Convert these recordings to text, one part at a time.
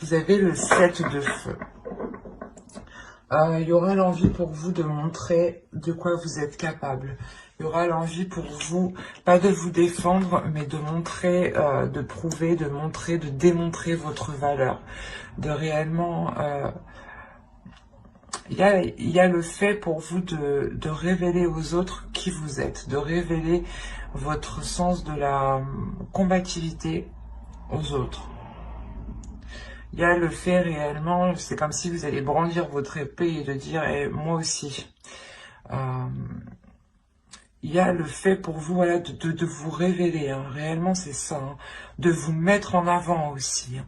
Vous avez le 7 de feu. Il y aura l'envie pour vous de montrer de quoi vous êtes capable. Il y aura l'envie pour vous, pas de vous défendre, mais de montrer, de prouver, de montrer, de démontrer votre valeur. De réellement... il y a le fait pour vous de révéler aux autres qui vous êtes, de révéler votre sens de la combativité aux autres. Il y a le fait réellement, c'est comme si vous allez brandir votre épée et de dire eh, moi aussi. Il y a le fait pour vous voilà, de vous révéler, hein. Réellement c'est ça, hein. De vous mettre en avant aussi.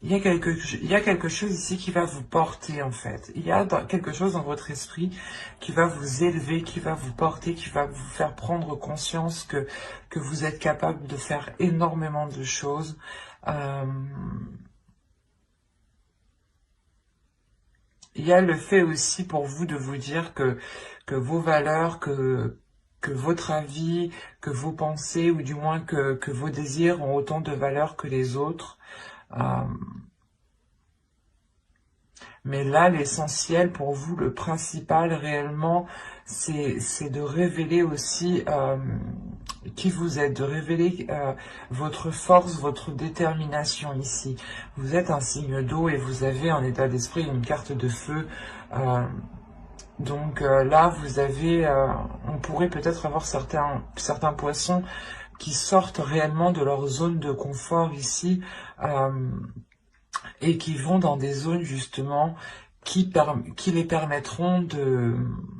Il y a quelque chose ici qui va vous porter en fait. Il y a quelque chose dans votre esprit qui va vous élever, qui va vous porter, qui va vous faire prendre conscience que vous êtes capable de faire énormément de choses. Il y a le fait aussi pour vous de vous dire que vos valeurs, que votre avis, que vos pensées, ou du moins que vos désirs ont autant de valeur que les autres. Mais là, l'essentiel pour vous, le principal réellement, c'est de révéler aussi qui vous êtes, de révéler votre force, votre détermination ici. Vous êtes un signe d'eau et vous avez en état d'esprit une carte de feu. Donc là, vous avez, on pourrait peut-être avoir certains poissons qui sortent réellement de leur zone de confort ici. Et qui vont dans des zones justement qui les permettront de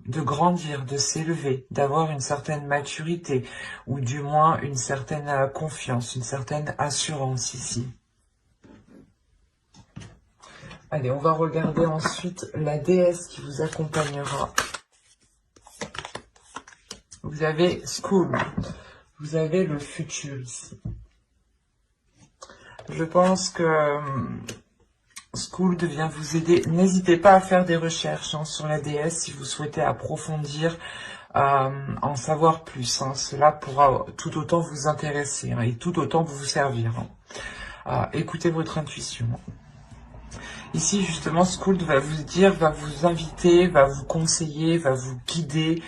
grandir, de s'élever, d'avoir une certaine maturité, ou du moins une certaine confiance, une certaine assurance ici. Allez, on va regarder ensuite la déesse qui vous accompagnera. Vous avez School, vous avez le futur ici. Je pense que School vient vous aider. N'hésitez pas à faire des recherches sur la déesse si vous souhaitez approfondir, en savoir plus. Cela pourra tout autant vous intéresser et tout autant vous servir. Écoutez votre intuition. Ici, justement, School va vous dire, va vous inviter, va vous conseiller, va vous guider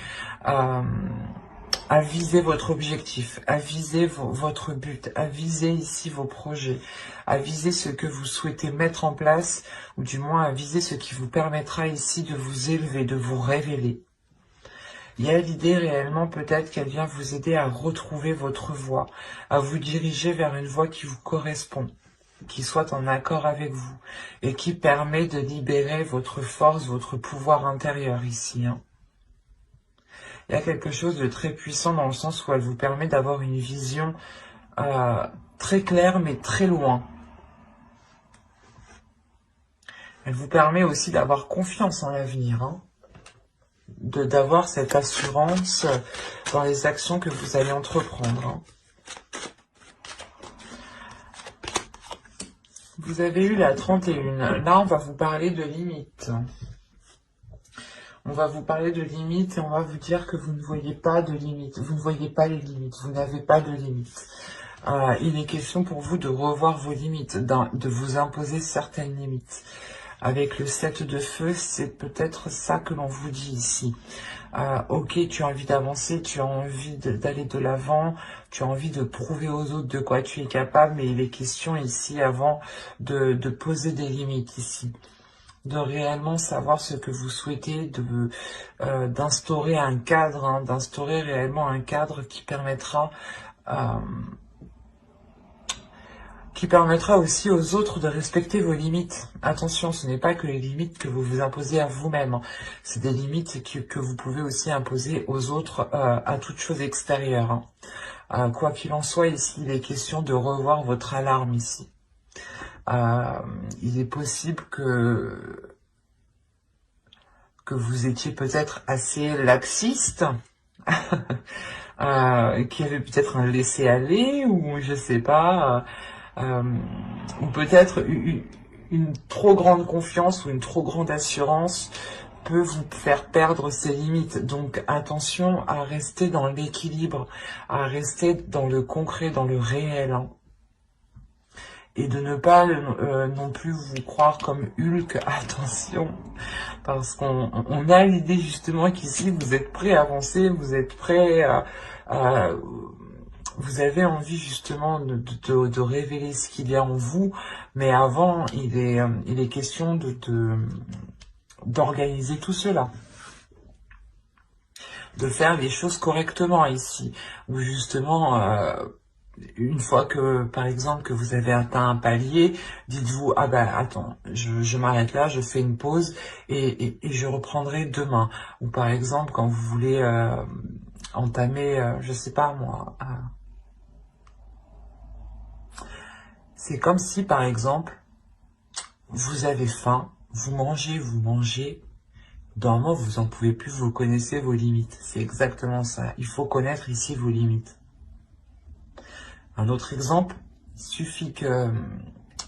à viser votre objectif, à viser votre but, à viser ici vos projets, à viser ce que vous souhaitez mettre en place, ou du moins à viser ce qui vous permettra ici de vous élever, de vous révéler. Il y a l'idée réellement peut-être qu'elle vient vous aider à retrouver votre voie, à vous diriger vers une voie qui vous correspond, qui soit en accord avec vous, et qui permet de libérer votre force, votre pouvoir intérieur ici. Il y a quelque chose de très puissant dans le sens où elle vous permet d'avoir une vision très claire mais très loin. Elle vous permet aussi d'avoir confiance en l'avenir, d'avoir cette assurance dans les actions que vous allez entreprendre. Vous avez eu la 31. Là, on va vous parler de limites. On va vous parler de limites et on va vous dire que vous ne voyez pas de limites. Vous ne voyez pas les limites. Vous n'avez pas de limites. Il est question pour vous de revoir vos limites, de vous imposer certaines limites. Avec le 7 de feu, c'est peut-être ça que l'on vous dit ici. Ok, tu as envie d'avancer, tu as envie d'aller de l'avant, tu as envie de prouver aux autres de quoi tu es capable, mais il est question ici avant de poser des limites ici. De réellement savoir ce que vous souhaitez, d'instaurer un cadre, d'instaurer réellement un cadre qui permettra aussi aux autres de respecter vos limites. Attention, ce n'est pas que les limites que vous vous imposez à vous-même, c'est des limites que vous pouvez aussi imposer aux autres à toute chose extérieure. Quoi qu'il en soit, ici, il est question de revoir votre alarme ici. Il est possible que vous étiez peut-être assez laxiste, qu'il y avait peut-être un laisser-aller, ou je sais pas, ou peut-être une trop grande confiance ou une trop grande assurance peut vous faire perdre ses limites. Donc attention à rester dans l'équilibre, à rester dans le concret, dans le réel. et de ne pas non plus vous croire comme Hulk, attention, parce qu'on a l'idée justement qu'ici vous êtes prêt à avancer, vous êtes prêt vous avez envie justement de révéler ce qu'il y a en vous, mais avant il est question d'organiser tout cela, de faire les choses correctement ici, où justement une fois que, par exemple, que vous avez atteint un palier, dites-vous, ah ben attends, je m'arrête là, je fais une pause et je reprendrai demain. Ou par exemple, quand vous voulez entamer, je sais pas moi, c'est comme si par exemple, vous avez faim, vous mangez, d'un moment vous en pouvez plus, vous connaissez vos limites. C'est exactement ça, il faut connaître ici vos limites. Un autre exemple, il suffit que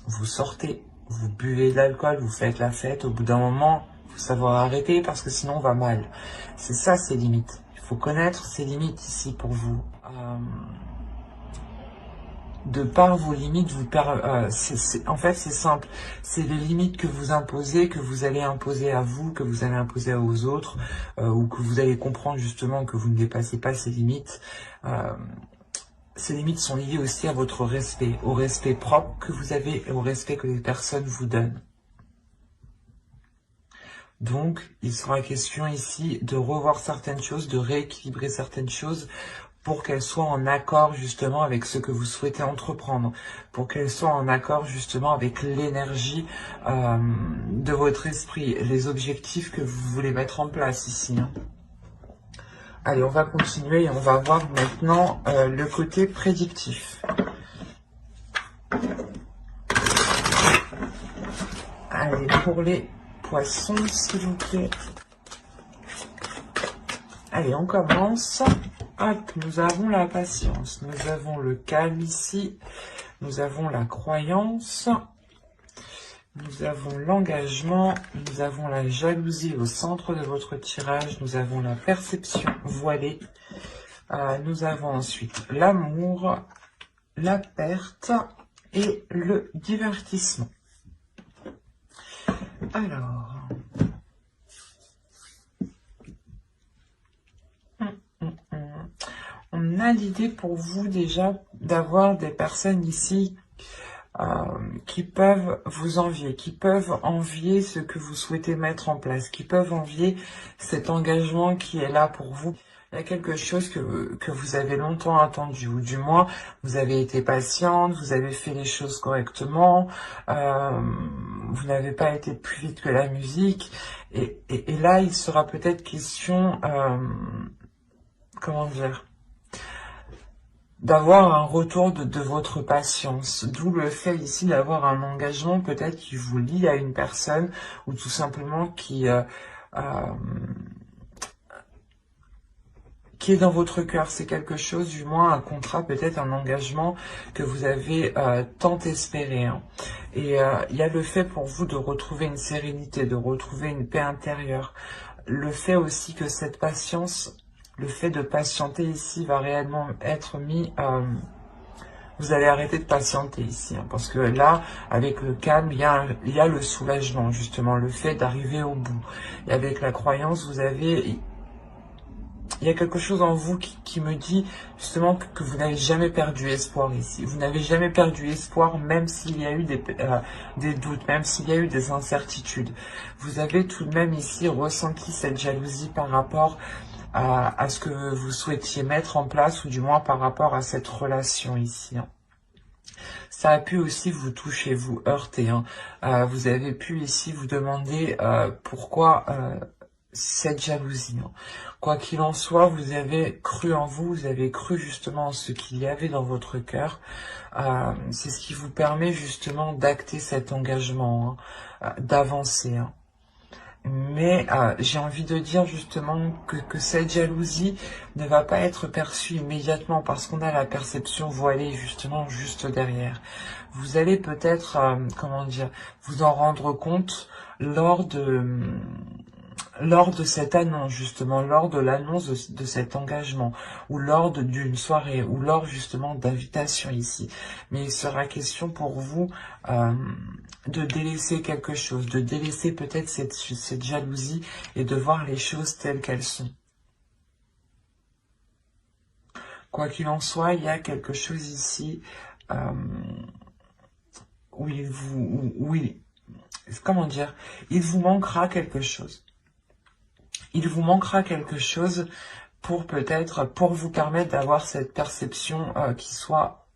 vous sortez, vous buvez de l'alcool, vous faites la fête, au bout d'un moment, il faut savoir arrêter parce que sinon on va mal. C'est ça ces limites. Il faut connaître ces limites ici pour vous. De par vos limites, en fait c'est simple. C'est les limites que vous imposez, que vous allez imposer à vous, que vous allez imposer aux autres, ou que vous allez comprendre justement que vous ne dépassez pas ces limites. Ces limites sont liées aussi à votre respect, au respect propre que vous avez et au respect que les personnes vous donnent. Donc, il sera question ici de revoir certaines choses, de rééquilibrer certaines choses pour qu'elles soient en accord justement avec ce que vous souhaitez entreprendre, pour qu'elles soient en accord justement avec l'énergie de votre esprit, les objectifs que vous voulez mettre en place ici. Allez, on va continuer et on va voir maintenant le côté prédictif. Allez, pour les poissons, s'il vous plaît. Allez, on commence. Hop, nous avons la patience, nous avons le calme ici, nous avons la croyance, nous avons l'engagement, nous avons la jalousie au centre de votre tirage, nous avons la perception voilée, nous avons ensuite l'amour, la perte et le divertissement. Alors, on a l'idée pour vous déjà d'avoir des personnes ici qui peuvent vous envier, qui peuvent envier ce que vous souhaitez mettre en place, qui peuvent envier cet engagement qui est là pour vous. Il y a quelque chose que vous avez longtemps attendu, ou du moins vous avez été patiente, vous avez fait les choses correctement, vous n'avez pas été plus vite que la musique, et là il sera peut-être question, comment dire, d'avoir un retour de votre patience, d'où le fait ici d'avoir un engagement peut-être qui vous lie à une personne, ou tout simplement qui est dans votre cœur. C'est quelque chose, du moins un contrat, peut-être un engagement que vous avez tant espéré. Et il y a le fait pour vous de retrouver une sérénité, de retrouver une paix intérieure. Le fait aussi que cette patience, le fait de patienter ici va réellement être mis... vous allez arrêter de patienter ici, parce que là, avec le calme, il y a le soulagement, justement, le fait d'arriver au bout. Et avec la croyance, vous avez... Il y a quelque chose en vous qui me dit justement que vous n'avez jamais perdu espoir ici. Vous n'avez jamais perdu espoir, même s'il y a eu des doutes, même s'il y a eu des incertitudes. Vous avez tout de même ici ressenti cette jalousie par rapport à ce que vous souhaitiez mettre en place, ou du moins par rapport à cette relation ici. Ça a pu aussi vous toucher, vous heurter. Vous avez pu ici vous demander pourquoi... cette jalousie. Quoi qu'il en soit, vous avez cru en vous, vous avez cru justement en ce qu'il y avait dans votre cœur. C'est ce qui vous permet justement d'acter cet engagement, d'avancer. Mais j'ai envie de dire justement que cette jalousie ne va pas être perçue immédiatement parce qu'on a la perception voilée justement juste derrière. Vous allez peut-être, comment dire, vous en rendre compte lors lors de cette annonce, justement, lors de l'annonce de cet engagement, ou lors d'une soirée, ou lors justement d'invitation ici. Mais il sera question pour vous de délaisser quelque chose, de délaisser peut-être cette jalousie et de voir les choses telles qu'elles sont. Quoi qu'il en soit, il y a quelque chose ici où comment dire, il vous manquera quelque chose. Il vous manquera quelque chose pour peut-être, pour vous permettre d'avoir cette perception qui soit,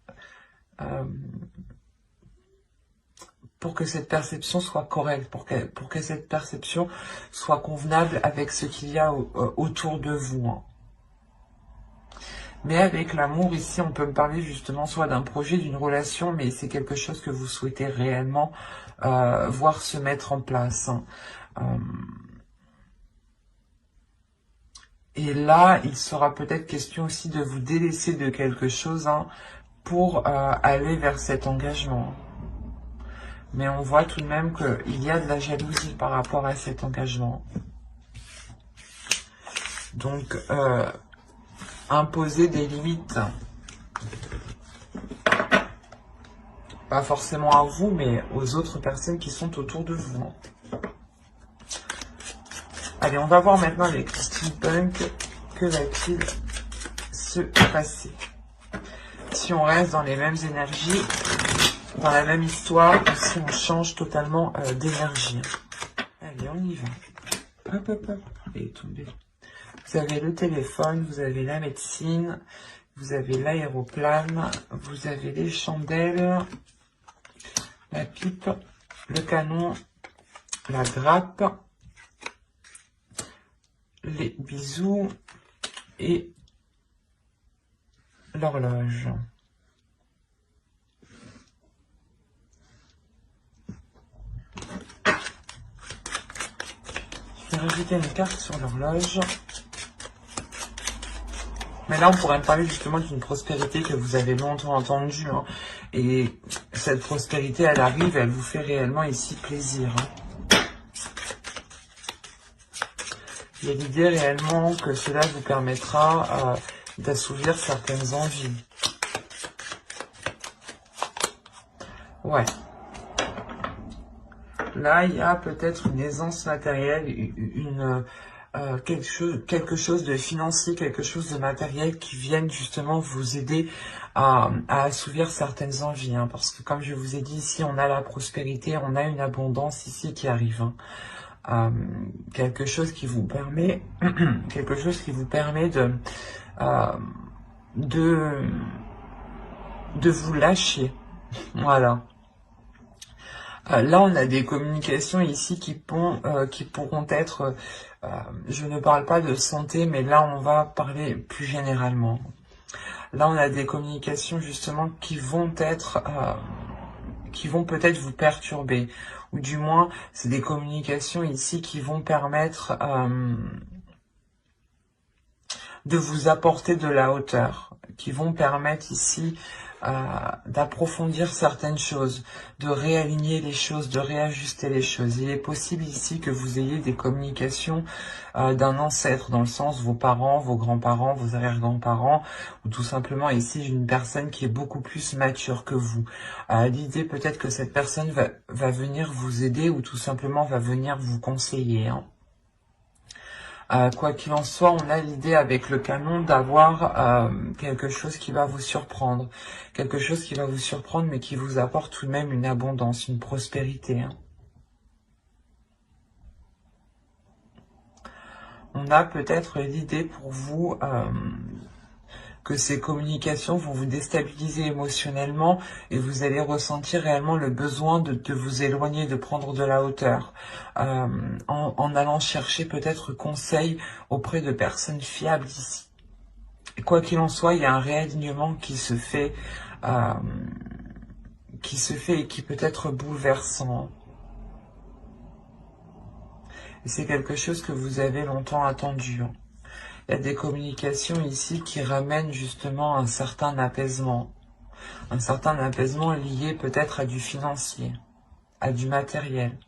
pour que cette perception soit correcte, pour que cette perception soit convenable avec ce qu'il y a autour de vous. Hein. Mais avec l'amour, ici, on peut me parler justement soit d'un projet, d'une relation, mais c'est quelque chose que vous souhaitez réellement voir se mettre en place. Hein. Et là, il sera peut-être question aussi de vous délaisser de quelque chose hein, pour aller vers cet engagement. Mais on voit tout de même qu'il y a de la jalousie par rapport à cet engagement. Donc, imposer des limites. Pas forcément à vous, mais aux autres personnes qui sont autour de vous. Allez, on va voir maintenant avec Steampunk, que va-t-il se passer? Si on reste dans les mêmes énergies, dans la même histoire, ou si on change totalement d'énergie. Allez, on y va. Hop, hop, hop. Il est tombé. Vous avez le téléphone, vous avez la médecine, vous avez l'aéroplane, vous avez les chandelles, la pipe, le canon, la grappe, les bisous et l'horloge. Je vais rajouter une carte sur l'horloge. Mais là, on pourrait me parler justement d'une prospérité que vous avez longtemps entendue. Hein. Et cette prospérité, elle arrive, elle vous fait réellement ici plaisir. Hein. Il y a l'idée réellement que cela vous permettra d'assouvir certaines envies. Ouais. Là, il y a peut-être une aisance matérielle, quelque chose de financier, quelque chose de matériel qui vienne justement vous aider à assouvir certaines envies. Hein, parce que comme je vous ai dit ici, on a la prospérité, on a une abondance ici qui arrive. Hein. Quelque chose qui vous permet, de vous lâcher. Voilà. Là, on a des communications ici qui pourront être, je ne parle pas de santé, mais là, on va parler plus généralement. Là, on a des communications justement qui vont peut-être vous perturber. Ou du moins, c'est des communications ici qui vont permettre de vous apporter de la hauteur, qui vont permettre ici d'approfondir certaines choses, de réaligner les choses, de réajuster les choses. Il est possible ici que vous ayez des communications d'un ancêtre, dans le sens vos parents, vos grands-parents, vos arrière-grands-parents, ou tout simplement ici une personne qui est beaucoup plus mature que vous. L'idée peut-être que cette personne va venir vous aider ou tout simplement va venir vous conseiller. Hein. Quoi qu'il en soit, on a l'idée avec le canon d'avoir quelque chose qui va vous surprendre. Quelque chose qui va vous surprendre, mais qui vous apporte tout de même une abondance, une prospérité. Hein. On a peut-être l'idée pour vous que ces communications vont vous déstabiliser émotionnellement et vous allez ressentir réellement le besoin de vous éloigner, de prendre de la hauteur, en allant chercher peut-être conseil auprès de personnes fiables ici. Et quoi qu'il en soit, il y a un réalignement qui se fait et qui peut être bouleversant. Et c'est quelque chose que vous avez longtemps attendu. Il y a des communications ici qui ramènent justement un certain apaisement lié peut-être à du financier, à du matériel.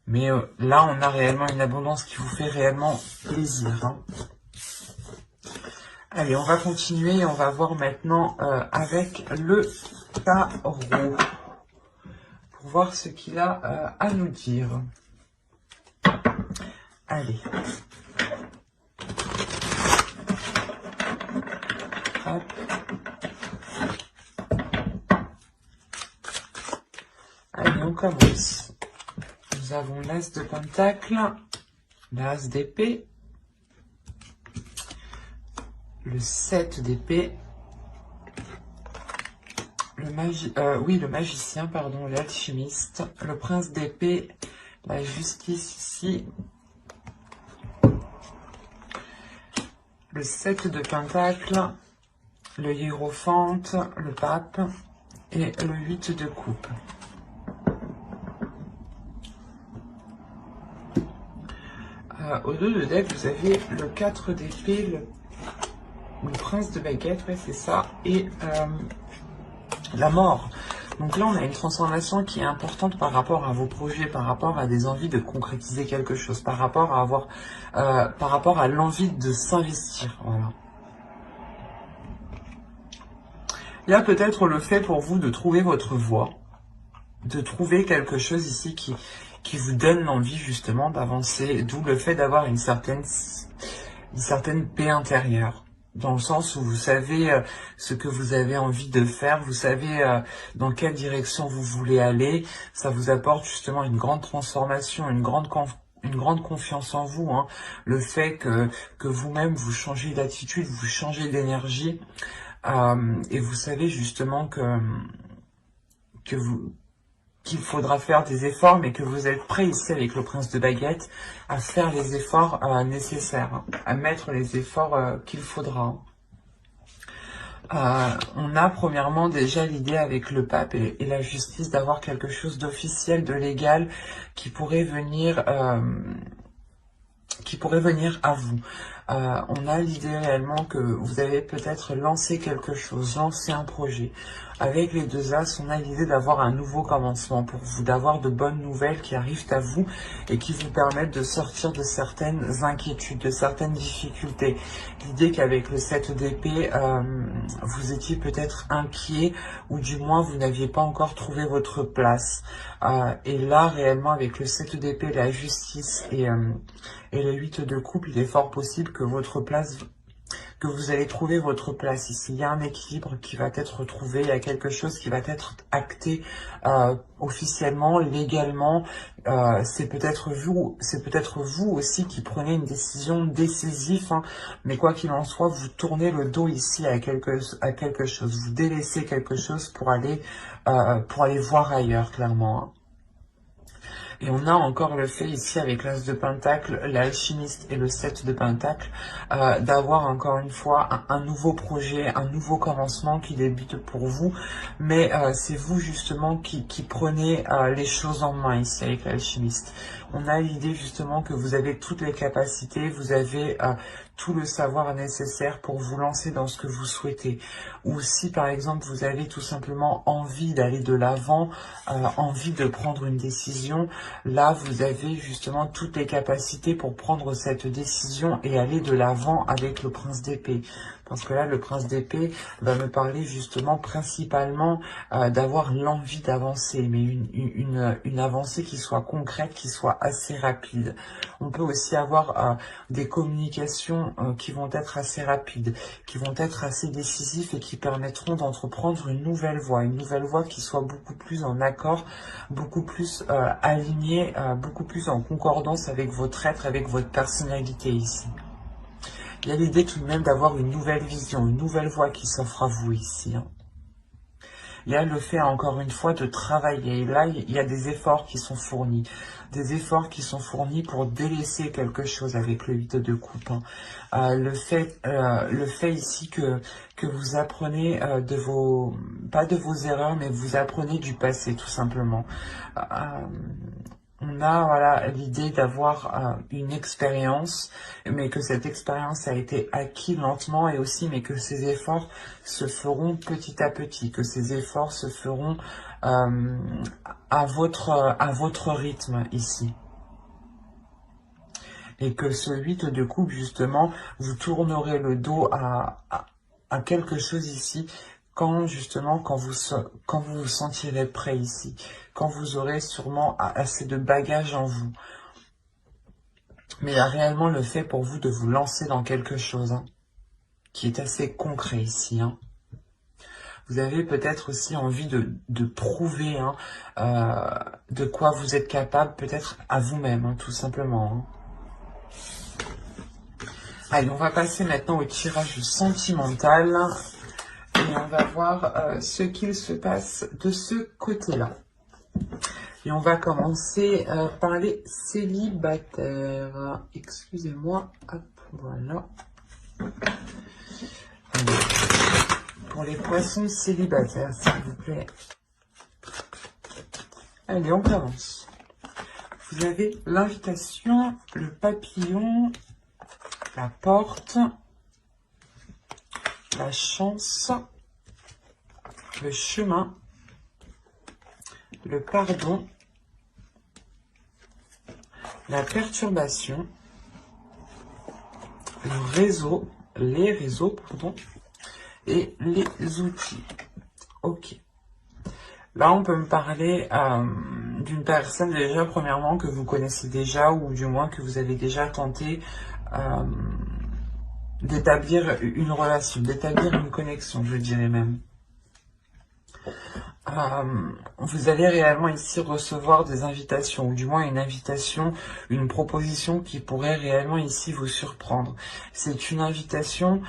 Mais là, on a réellement une abondance qui vous fait réellement plaisir. Hein. Allez, on va continuer et on va voir maintenant avec le tarot. Pour voir ce qu'il a à nous dire. Allez. Hop. Allez, on commence. Nous avons l'as de pentacle, l'as d'épée, le 7 d'épée, le magicien, pardon, l'alchimiste, le prince d'épée, la justice ici, le 7 de pentacle, le hiérophante, le pape et le 8 de coupe. Au dos de deck, vous avez le 4 d'épée, le prince de baguette, ouais, c'est ça, et la mort. Donc là, on a une transformation qui est importante par rapport à vos projets, par rapport à des envies de concrétiser quelque chose, par rapport à l'envie de s'investir. Voilà. Il y a peut-être le fait pour vous de trouver votre voie, de trouver quelque chose ici qui vous donne l'envie justement d'avancer, d'où le fait d'avoir une certaine paix intérieure. Dans le sens où vous savez ce que vous avez envie de faire, vous savez dans quelle direction vous voulez aller, ça vous apporte justement une grande transformation, une grande confiance en vous, hein. Le fait que vous-même vous changez d'attitude, vous changez d'énergie, et vous savez justement qu'il faudra faire des efforts, mais que vous êtes prêt ici avec le prince de baguette à faire les efforts nécessaires, hein, à mettre les efforts qu'il faudra. On a premièrement déjà l'idée avec le pape et la justice d'avoir quelque chose d'officiel, de légal, qui pourrait venir à vous. On a l'idée réellement que vous avez peut-être lancé quelque chose, lancé un projet. Avec les deux as, on a l'idée d'avoir un nouveau commencement pour vous, d'avoir de bonnes nouvelles qui arrivent à vous et qui vous permettent de sortir de certaines inquiétudes, de certaines difficultés. L'idée qu'avec le 7 d'épée, vous étiez peut-être inquiet ou du moins vous n'aviez pas encore trouvé votre place. Et là, réellement, avec le 7 d'épée, la justice et le 8 de coupe, il est fort possible que vous allez trouver votre place ici. Il y a un équilibre qui va être trouvé, il y a quelque chose qui va être acté officiellement, légalement. C'est peut-être vous aussi qui prenez une décision décisive, hein, mais quoi qu'il en soit, vous tournez le dos ici à quelque chose, vous délaissez quelque chose pour aller voir ailleurs, clairement, hein. Et on a encore le fait ici avec l'as de pentacle, l'alchimiste et le 7 de pentacle, d'avoir encore une fois un nouveau projet, un nouveau commencement qui débute pour vous. Mais c'est vous justement qui prenez les choses en main ici avec l'alchimiste. On a l'idée justement que vous avez toutes les capacités, vous avez tout le savoir nécessaire pour vous lancer dans ce que vous souhaitez. Ou si par exemple vous avez tout simplement envie d'aller de l'avant, envie de prendre une décision, là vous avez justement toutes les capacités pour prendre cette décision et aller de l'avant avec le prince d'épée. Parce que là, le prince d'épée va me parler justement principalement d'avoir l'envie d'avancer, mais une avancée qui soit concrète, qui soit assez rapide. On peut aussi avoir des communications qui vont être assez rapides, qui vont être assez décisives et qui permettront d'entreprendre une nouvelle voie qui soit beaucoup plus en accord, beaucoup plus alignée, beaucoup plus en concordance avec votre être, avec votre personnalité ici. Il y a l'idée tout de même d'avoir une nouvelle vision, une nouvelle voie qui s'offre à vous ici, hein. Il y a le fait, encore une fois, de travailler. Et là, il y a des efforts qui sont fournis. Des efforts qui sont fournis pour délaisser quelque chose avec le 8 de coupe, hein. Le fait ici que vous apprenez pas de vos erreurs, mais vous apprenez du passé, tout simplement. On a voilà l'idée d'avoir une expérience, mais que cette expérience a été acquise lentement et aussi, mais que ces efforts se feront petit à petit, que ces efforts se feront à votre rythme ici. Et que ce 8 de coupe, justement, vous tournerez le dos à quelque chose ici, quand justement, quand vous vous sentirez prêt ici, quand vous aurez sûrement assez de bagages en vous. Mais il y a réellement le fait pour vous de vous lancer dans quelque chose, hein, qui est assez concret ici, hein. Vous avez peut-être aussi envie de prouver, hein, de quoi vous êtes capable, peut-être à vous-même, hein, tout simplement, hein. Allez, on va passer maintenant au tirage sentimental et on va voir ce qu'il se passe de ce côté-là. Et on va commencer par les célibataires. Excusez-moi, hop, voilà. Allez. Pour les poissons célibataires, s'il vous plaît. Allez, on commence. Vous avez l'invitation, le papillon, la porte, la chance, le chemin, le pardon, la perturbation, le réseau, les réseaux, pardon, et les outils. Ok. Là, on peut me parler d'une personne déjà, premièrement, que vous connaissez déjà, ou du moins que vous avez déjà tenté d'établir une relation, d'établir une connexion, je dirais même. Vous allez réellement ici recevoir des invitations, ou du moins une invitation, une proposition qui pourrait réellement ici vous surprendre. C'est une invitation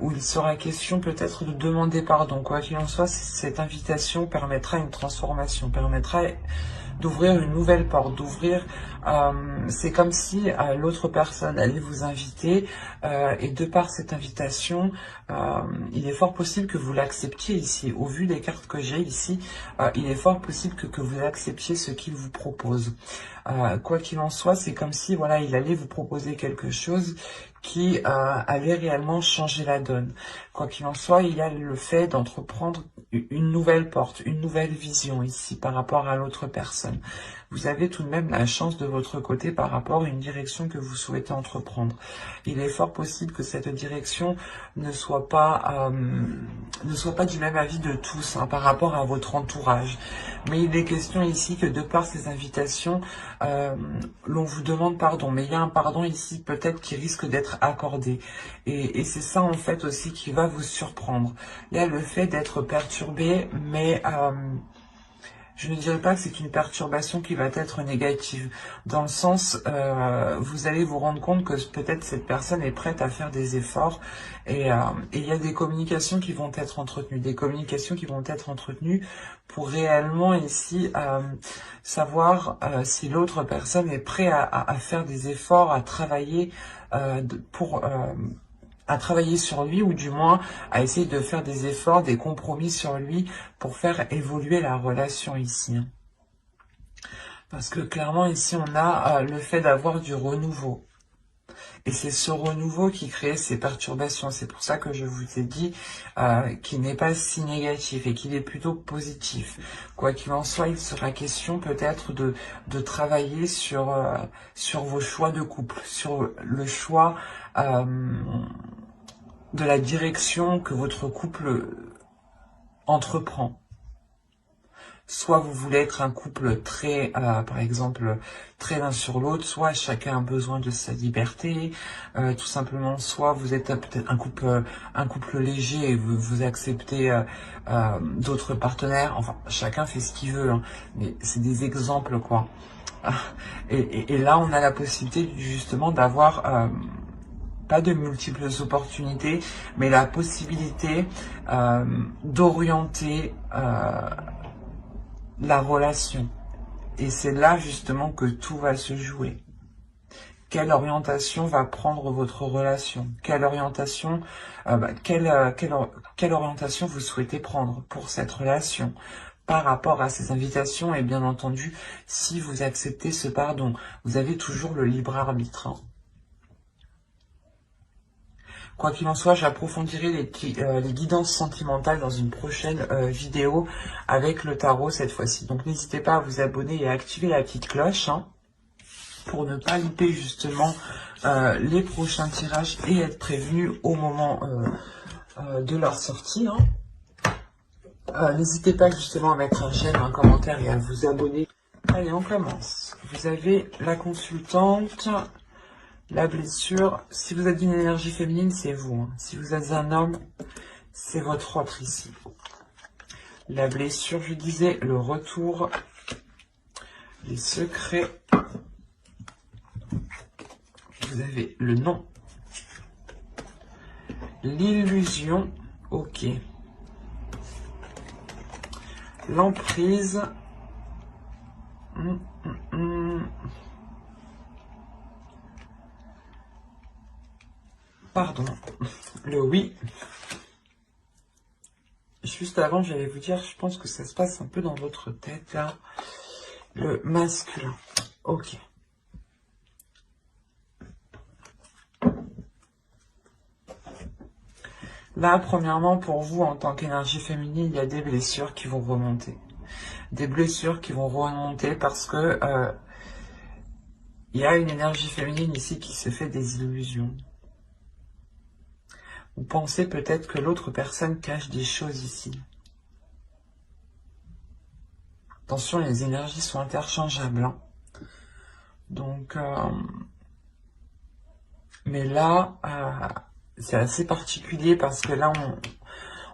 où il sera question peut-être de demander pardon. Quoi qu'il en soit, cette invitation permettra une transformation, permettra d'ouvrir une nouvelle porte, d'ouvrir, c'est comme si l'autre personne allait vous inviter et de par cette invitation, il est fort possible que vous l'acceptiez ici. Au vu des cartes que j'ai ici, il est fort possible que vous acceptiez ce qu'il vous propose. Quoi qu'il en soit, c'est comme si voilà, il allait vous proposer quelque chose qui allait réellement changer la donne. Quoi qu'il en soit, il y a le fait d'entreprendre une nouvelle porte, une nouvelle vision ici par rapport à l'autre personne. Vous avez tout de même la chance de votre côté par rapport à une direction que vous souhaitez entreprendre. Il est fort possible que cette direction ne soit pas du même avis de tous, hein, par rapport à votre entourage. Mais il est question ici que de par ces invitations, l'on vous demande pardon. Mais il y a un pardon ici peut-être qui risque d'être accordé. Et c'est ça en fait aussi qui va vous surprendre. Il y a le fait d'être perturbé, mais je ne dirais pas que c'est une perturbation qui va être négative. Dans le sens, vous allez vous rendre compte que peut-être cette personne est prête à faire des efforts. Et il y a des communications qui vont être entretenues. Des communications qui vont être entretenues pour réellement ici savoir si l'autre personne est prête à faire des efforts, à travailler à travailler sur lui, ou du moins à essayer de faire des efforts, des compromis sur lui pour faire évoluer la relation ici. Parce que clairement ici on a le fait d'avoir du renouveau. Et c'est ce renouveau qui crée ces perturbations. C'est pour ça que je vous ai dit qu'il n'est pas si négatif et qu'il est plutôt positif. Quoi qu'il en soit, il sera question peut-être de travailler sur vos choix de couple, sur le choix de la direction que votre couple entreprend. Soit vous voulez être un couple très, par exemple, très l'un sur l'autre, soit chacun a besoin de sa liberté, tout simplement, soit vous êtes peut-être un couple léger et vous acceptez d'autres partenaires, enfin, chacun fait ce qu'il veut, hein, mais c'est des exemples, quoi. Et là, on a la possibilité, justement, d'avoir pas de multiples opportunités, mais la possibilité d'orienter la relation. Et c'est là justement que tout va se jouer. Quelle orientation va prendre votre relation? Quelle orientation, quelle orientation vous souhaitez prendre pour cette relation par rapport à ces invitations? Et bien entendu, si vous acceptez ce pardon, vous avez toujours le libre arbitre, hein. Quoi qu'il en soit, j'approfondirai les guidances sentimentales dans une prochaine vidéo avec le tarot cette fois-ci. Donc n'hésitez pas à vous abonner et à activer la petite cloche, hein. pour ne pas louper justement les prochains tirages et être prévenu au moment de leur sortie. N'hésitez pas justement à mettre un j'aime, un commentaire et à vous abonner. Allez, on commence. Vous avez la consultante, la blessure. Si vous êtes d'une énergie féminine, c'est vous. Si vous êtes un homme, c'est votre autre ici. La blessure, je disais, le retour, les secrets. Vous avez le nom, l'illusion, ok. L'emprise. Pardon, le oui. Juste avant, j'allais vous dire, je pense que ça se passe un peu dans votre tête, là. Le masculin, ok. Là, premièrement, pour vous, en tant qu'énergie féminine, il y a des blessures qui vont remonter. Des blessures qui vont remonter parce que il y a une énergie féminine ici qui se fait des illusions. Vous pensez peut-être que l'autre personne cache des choses ici. Attention, les énergies sont interchangeables. Hein. Donc, mais là, c'est assez particulier parce que là,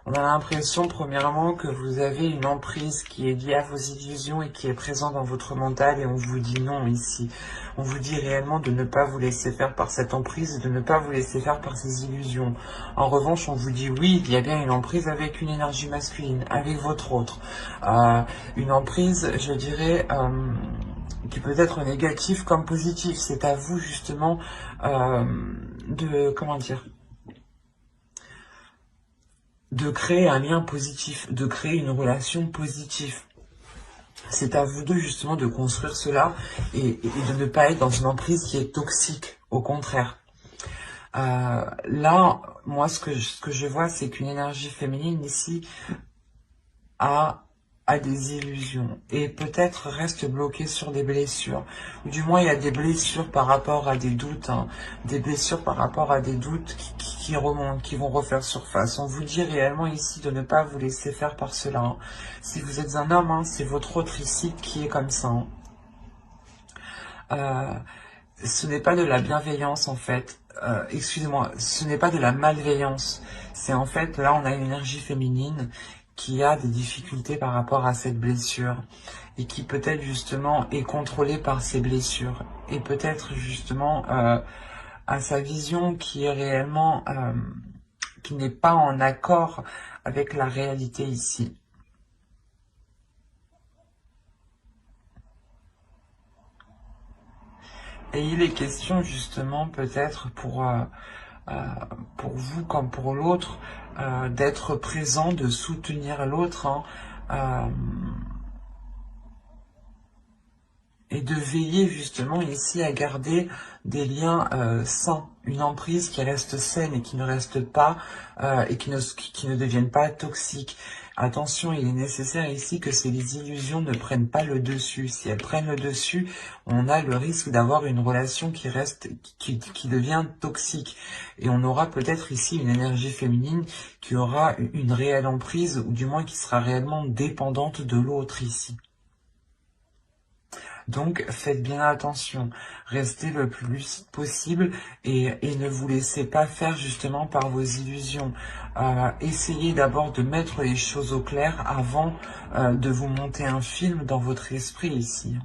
on a l'impression, premièrement, que vous avez une emprise qui est liée à vos illusions et qui est présente dans votre mental et on vous dit non ici. On vous dit réellement de ne pas vous laisser faire par cette emprise, de ne pas vous laisser faire par ces illusions. En revanche, on vous dit oui, il y a bien une emprise avec une énergie masculine, avec votre autre. Une emprise, je dirais, qui peut être négative comme positive. C'est à vous, justement, de créer un lien positif, de créer une relation positive. C'est à vous deux justement de construire cela et de ne pas être dans une emprise qui est toxique, au contraire. Là, moi ce que je vois, c'est qu'une énergie féminine ici a des illusions et peut-être reste bloquée sur des blessures. Ou du moins, il y a des blessures par rapport à des doutes, hein, des blessures par rapport à des doutes qui remontent, qui vont refaire surface. On vous dit réellement ici de ne pas vous laisser faire par cela. Hein. Si vous êtes un homme, hein, c'est votre autre ici qui est comme ça. Hein. Ce n'est pas de la bienveillance en fait. Excusez-moi, ce n'est pas de la malveillance. C'est en fait, là on a une énergie féminine qui a des difficultés par rapport à cette blessure et qui peut-être justement est contrôlée par ces blessures et peut-être justement à sa vision qui est réellement, qui n'est pas en accord avec la réalité ici. Et il est question justement peut-être pour vous comme pour l'autre, d'être présent, de soutenir l'autre, hein, et de veiller justement ici à garder des liens sains, une emprise qui reste saine et qui ne reste pas, et qui ne devienne pas toxique. Attention, il est nécessaire ici que ces illusions ne prennent pas le dessus. Si elles prennent le dessus, on a le risque d'avoir une relation qui reste, qui devient toxique. Et on aura peut-être ici une énergie féminine qui aura une réelle emprise, ou du moins qui sera réellement dépendante de l'autre ici. Donc, faites bien attention, restez le plus possible et ne vous laissez pas faire justement par vos illusions. Essayez d'abord de mettre les choses au clair avant de vous monter un film dans votre esprit ici.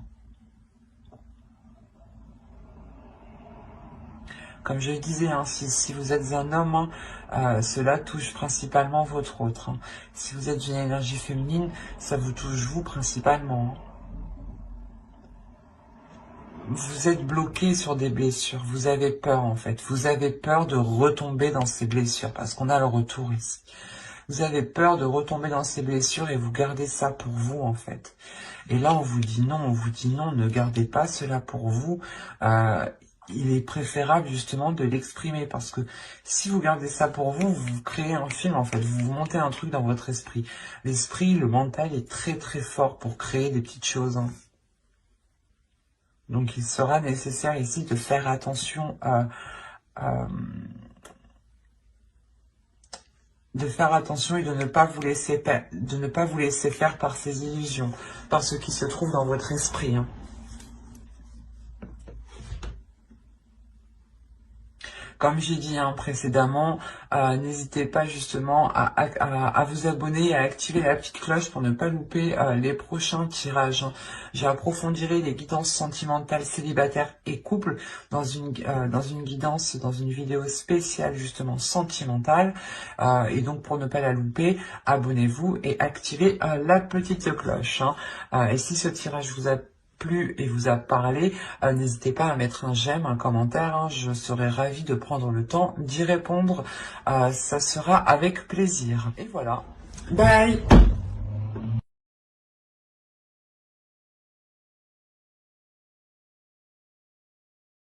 Comme je le disais, hein, si vous êtes un homme, cela touche principalement votre autre. Hein. Si vous êtes une énergie féminine, ça vous touche vous principalement. Hein. Vous êtes bloqué sur des blessures, vous avez peur en fait, vous avez peur de retomber dans ces blessures, parce qu'on a le retour ici. Vous avez peur de retomber dans ces blessures et vous gardez ça pour vous en fait. Et là on vous dit non, ne gardez pas cela pour vous. Il est préférable justement de l'exprimer, parce que si vous gardez ça pour vous, vous créez un film en fait, vous montez un truc dans votre esprit. L'esprit, le mental est très très fort pour créer des petites choses. Hein. Donc il sera nécessaire ici de faire attention et de ne pas vous laisser faire par ces illusions, par ce qui se trouve dans votre esprit, hein. Comme j'ai dit précédemment, n'hésitez pas justement à vous abonner et à activer la petite cloche pour ne pas louper les prochains tirages, hein. J'approfondirai les guidances sentimentales célibataires et couples dans une guidance, dans une vidéo spéciale justement sentimentale. Et donc pour ne pas la louper, abonnez-vous et activez la petite cloche, hein. Et si ce tirage vous a plu et vous a parlé, n'hésitez pas à mettre un j'aime, un commentaire, hein. Je serai ravie de prendre le temps d'y répondre. Ça sera avec plaisir. Et voilà. Bye!